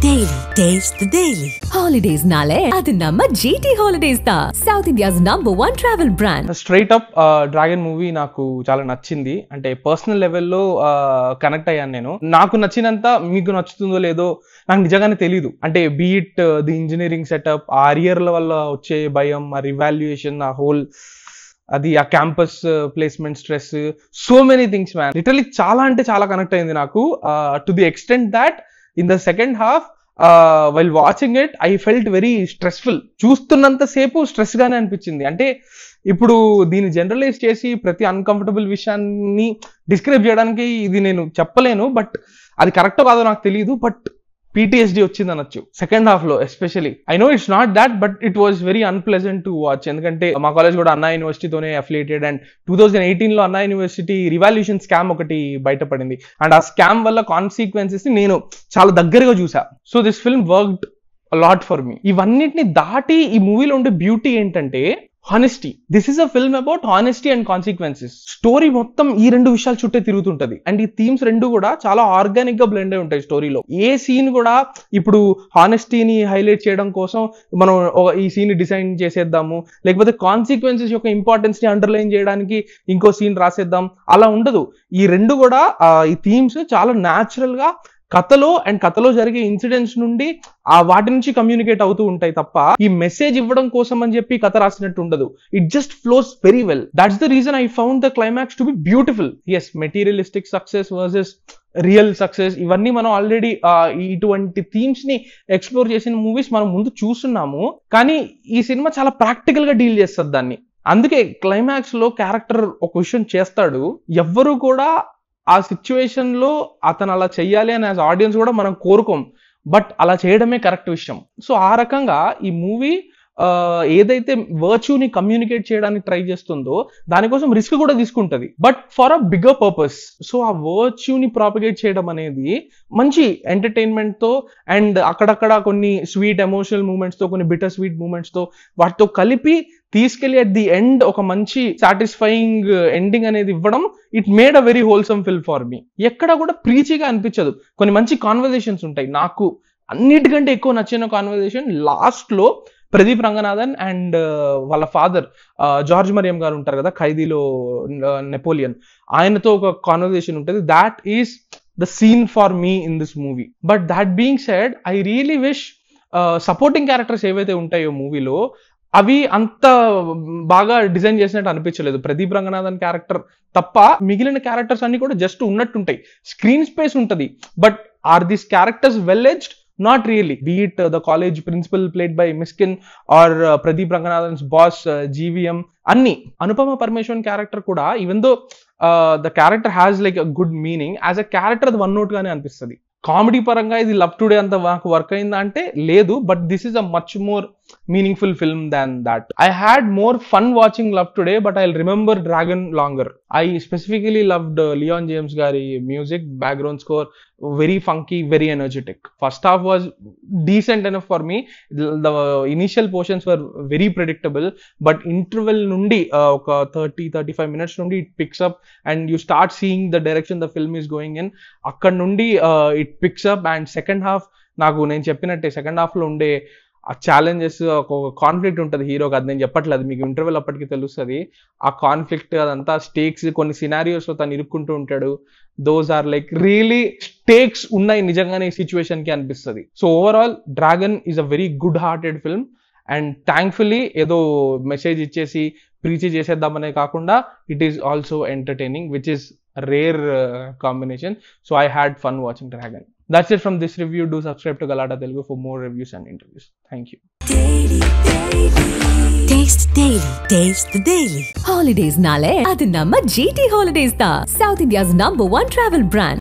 Daily. Taste the Daily. Holidays nale adu namma GT Holidays da South India's #1 travel brand. Straight up dragon movie నాకు చాలా నచ్చింది. అంటే personal లెవెల్లో connect అయ్యాను నేను. నాకు నచ్చినంత మీకు నచ్చుతుందో లేదో నాకు నిజంగానే తెలీదు. అంటే బీట్ ది ఇంజనీరింగ్ సెటప్, ఆ అరియర్ల వల్ల వచ్చే భయం, ఆ రివాల్యుయేషన్, ఆ హోల్ అది ఆ campus placement stress, so many things man. Literally చాలా అంటే చాలా కనెక్ట్ అయింది నాకు. To the extent that in the second half while watching it I felt very stressful. చూస్తున్నంత సేపు స్ట్రెస్ గానే అనిపించింది. అంటే ఇప్పుడు దీన్ని జనరలైజ్ చేసి ప్రతి అన్కంఫర్టబుల్ విషయాన్ని డిస్క్రైబ్ చేయడానికి ఇది నేను చెప్పలేను. బట్ అది కరెక్ట్ కాదో నాకు తెలియదు. బట్ PTSD వచ్చింది అనొచ్చు సెకండ్ హాఫ్ లో. Especially I know it's not that, but it was very unpleasant to watch. ఎందుకంటే మా కాలేజ్ కూడా అన్నా యూనివర్సిటీతోనే అఫిలియేటెడ్ అండ్ 2018 లో అన్నా యూనివర్సిటీ రివాల్యూషన్ స్కామ్ ఒకటి బయటపడింది. అండ్ ఆ స్కామ్ వల్ల కాన్సిక్వెన్సెస్ ని నేను చాలా దగ్గరగా చూసా. So this film worked lot for me. ఇవన్నిటిని దాటి ఈ మూవీలో ఉండే బ్యూటీ ఏంటంటే honesty. This is a film about honesty and consequences. Story మొత్తం ఈ రెండు విషయాలు చుట్టే తిరుగుతుంటది. అండ్ ఈ థీమ్స్ రెండు కూడా చాలా ఆర్గానిక్ గా బ్లెండ్ అయి ఉంటాయి స్టోరీలో. ఏ సీన్ కూడా ఇప్పుడు హానెస్టీని హైలైట్ చేయడం కోసం మనం ఈ సీన్ డిజైన్ చేసేద్దాము, లేకపోతే కాన్సిక్వెన్సెస్ యొక్క ఇంపార్టెన్స్ ని అండర్లైన్ చేయడానికి ఇంకో సీన్ రాసేద్దాం, అలా ఉండదు. ఈ రెండు కూడా ఈ థీమ్స్ చాలా న్యాచురల్ గా కథలో జరిగే ఇన్సిడెంట్స్ నుండి వాటి నుంచి కమ్యూనికేట్ అవుతూ ఉంటాయి తప్ప ఈ మెసేజ్ ఇవ్వడం కోసం అని చెప్పి కథ రాసినట్టు ఉండదు. It just flows very well. That's the reason I found the climax to be beautiful. Yes, materialistic success versus real success, ఇవన్నీ మనం ఆల్రెడీ ఇటువంటి థీమ్స్ ని ఎక్స్ప్లోర్ చేసిన మూవీస్ మనం ముందు చూస్తున్నాము. కానీ ఈ సినిమా చాలా ప్రాక్టికల్ గా డీల్ చేస్తుంది దాన్ని. అందుకే క్లైమాక్స్ లో క్యారెక్టర్ ఒక విషయం చేస్తాడు, ఎవ్వరు కూడా ఆ సిచ్యువేషన్ లో అతను అలా చెయ్యాలి అని యాజ్ ఆడియన్స్ కూడా మనం కోరుకోం. బట్ అలా చేయడమే కరెక్ట్ విషయం. సో ఆ రకంగా ఈ మూవీ ఏదైతే వర్చ్యూని కమ్యూనికేట్ చేయడానికి ట్రై చేస్తుందో దానికోసం రిస్క్ కూడా తీసుకుంటది, but for a bigger purpose. So ఆ వర్చ్యూని ప్రాపగేట్ చేయడం అనేది మంచి ఎంటర్టైన్మెంట్ తో అండ్ అక్కడక్కడ కొన్ని స్వీట్ ఎమోషనల్ మూమెంట్స్ తో, కొన్ని బిటర్ స్వీట్ మూమెంట్స్ తో వాటితో కలిపి తీసుకెళ్లి అట్ ది ఎండ్ ఒక మంచి సాటిస్ఫైయింగ్ ఎండింగ్ అనేది ఇవ్వడం, it made a very wholesome film for me. ఎక్కడ కూడా ప్రీచీగా అనిపించదు. కొన్ని మంచి కాన్వర్జేషన్స్ ఉంటాయి. నాకు అన్నిటికంటే ఎక్కువ నచ్చిన కాన్వర్జేషన్ లాస్ట్ లో ప్రదీప్ రంగనాథన్ అండ్ వాళ్ళ ఫాదర్ జార్జ్ మరియం గారు ఉంటారు కదా ఖైదీలో, నెపోలియన్, ఆయనతో ఒక కాన్వర్జేషన్ ఉంటుంది. That is the scene for me in this movie. But that being said, I really wish supporting characters ఏవైతే ఉంటాయో మూవీలో అవి అంత బాగా డిజైన్ చేసినట్టు అనిపించలేదు. ప్రదీప్ రంగనాథన్ క్యారెక్టర్ తప్ప మిగిలిన క్యారెక్టర్స్ అన్ని కూడా జస్ట్ ఉన్నట్టుంటాయి. స్క్రీన్ స్పేస్ ఉంటది, but are these characters well edged? Not really. Be it the college principal played by Miskin or Pradeep Ranganathan's boss GVM, Anni. Anupama Parmeshwaran character kuda, even though the character has like a good meaning, as a character అది one note గానే అనిపిస్తుంది. Comedy పరంగా ఇది love today అంత work అయిందా అంటే లేదు, but this is a much more meaningful film than that. I had more fun watching Love Today, but I remember Dragon longer. I specifically loved Leon James గారి music, background score, very funky, very energetic. First half was decent enough for me. The initial portions were very predictable, but interval nundi oka 30-35 minutes nundi it picks up and you start seeing the direction the film is going in. Akkad nundi it picks up, and second half నాకు నేను చెప్పినట్టే second half లో ఉండే ఆ challenges, ఒక conflict ఉంటుంది హీరోకి. అది నేను చెప్పట్లేదు, మీకు ఇంటర్వెల్ అప్పటికి తెలుస్తుంది. ఆ కాన్ఫ్లిక్ట్ అదంతా స్టేక్స్, కొన్ని సినారియోస్ లో తను ఇరుక్కుంటూ ఉంటాడు. Those are like really stakes ఉన్నాయి నిజంగానే ఈ సిచ్యువేషన్ కి అనిపిస్తుంది. So overall Dragon is a very good hearted film. And thankfully ఏదో మెసేజ్ ఇచ్చేసి ప్రీచ్ చేసేద్దామనే కాకుండా it is also entertaining, which is rare combination. So I had fun watching Dragon. That's it from this review. Do subscribe to Galata Telugu for more reviews and interviews. Thank you. Taste Daily. Taste the Daily. Holidays nale adu namma GT Holidays da South India's #1 travel brand.